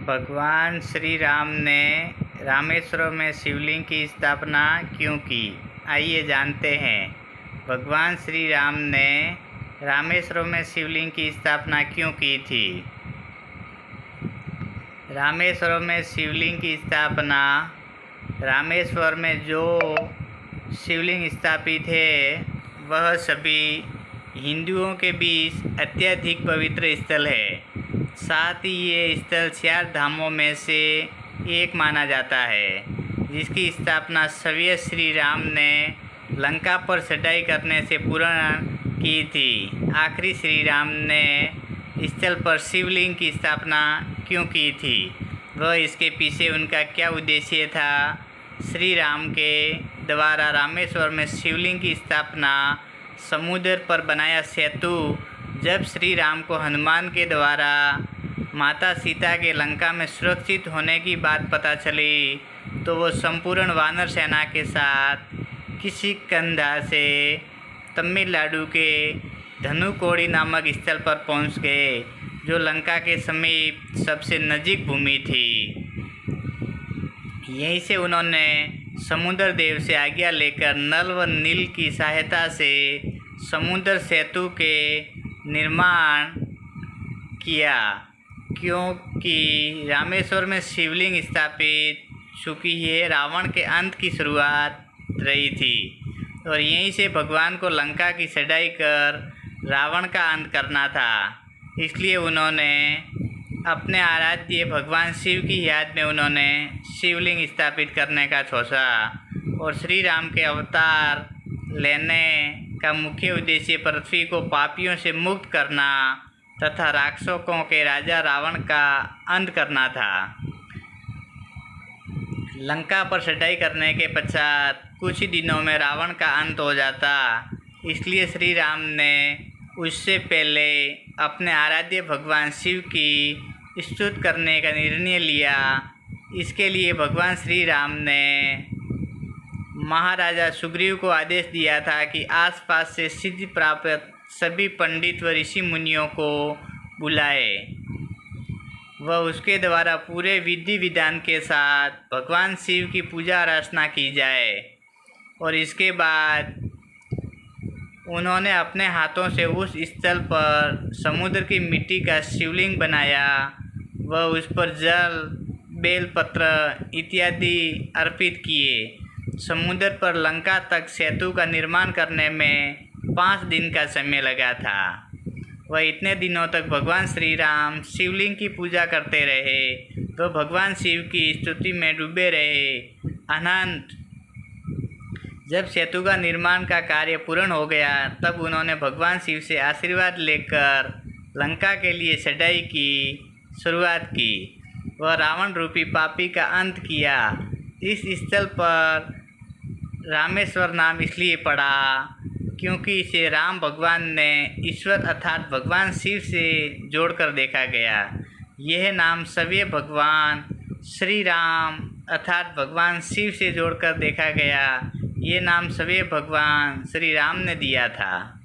भगवान श्री राम ने रामेश्वरम में शिवलिंग की स्थापना क्यों की? आइए जानते हैं। भगवान श्री राम ने रामेश्वरम में शिवलिंग की स्थापना क्यों की थी? रामेश्वरम में शिवलिंग की स्थापना रामेश्वर में जो शिवलिंग स्थापित है वह सभी हिंदुओं के बीच अत्यधिक पवित्र स्थल है। साथ ही ये स्थल 4 धामों में से एक माना जाता है, जिसकी स्थापना स्वयं श्री राम ने लंका पर चढ़ाई करने से पूर्ण की थी। आखिरी श्री राम ने स्थल पर शिवलिंग की स्थापना क्यों की थी? वह इसके पीछे उनका क्या उद्देश्य था? श्री राम के द्वारा रामेश्वर में शिवलिंग की स्थापना समुद्र पर बनाया सेतु जब श्री राम को हनुमान के द्वारा माता सीता के लंका में सुरक्षित होने की बात पता चली तो वो संपूर्ण वानर सेना के साथ किष्किंधा से तमिलनाडु के धनुकोडी नामक स्थल पर पहुंच गए, जो लंका के समीप सबसे नजीक भूमि थी। यहीं से उन्होंने समुद्र देव से आज्ञा लेकर नल व नील की सहायता से समुद्र सेतु के निर्माण किया, क्योंकि रामेश्वर में शिवलिंग स्थापित चूँकि ये रावण के अंत की शुरुआत रही थी और यहीं से भगवान को लंका की चढ़ाई कर रावण का अंत करना था। इसलिए उन्होंने अपने आराध्य भगवान शिव की याद में उन्होंने शिवलिंग स्थापित करने का सोचा और श्री राम के अवतार लेने का मुख्य उद्देश्य पृथ्वी को पापियों से मुक्त करना तथा राक्षसों के राजा रावण का अंत करना था। लंका पर चढ़ाई करने के पश्चात कुछ ही दिनों में रावण का अंत हो जाता, इसलिए श्री राम ने उससे पहले अपने आराध्य भगवान शिव की स्तुति करने का निर्णय लिया। इसके लिए भगवान श्री राम ने महाराजा सुग्रीव को आदेश दिया था कि आसपास से सिद्धि प्राप्त सभी पंडित व ऋषि मुनियों को बुलाए व उसके द्वारा पूरे विधि विधान के साथ भगवान शिव की पूजा अर्चना की जाए। और इसके बाद उन्होंने अपने हाथों से उस स्थल पर समुद्र की मिट्टी का शिवलिंग बनाया व उस पर जल, बेलपत्र इत्यादि अर्पित किए। समुद्र पर लंका तक सेतु का निर्माण करने में 5 दिन का समय लगा था। वह इतने दिनों तक भगवान श्री राम शिवलिंग की पूजा करते रहे तो भगवान शिव की स्तुति में डूबे रहे। अनंत जब सेतु का निर्माण का कार्य पूर्ण हो गया तब उन्होंने भगवान शिव से आशीर्वाद लेकर लंका के लिए चढ़ाई की शुरुआत की वह रावण रूपी पापी का अंत किया। इस स्थल पर रामेश्वर नाम इसलिए पड़ा क्योंकि इसे राम भगवान ने ईश्वर अर्थात भगवान शिव से जोड़कर देखा गया। यह नाम सभी भगवान श्री राम अर्थात भगवान शिव से जोड़कर देखा गया। ये नाम सभी भगवान श्री राम ने दिया था।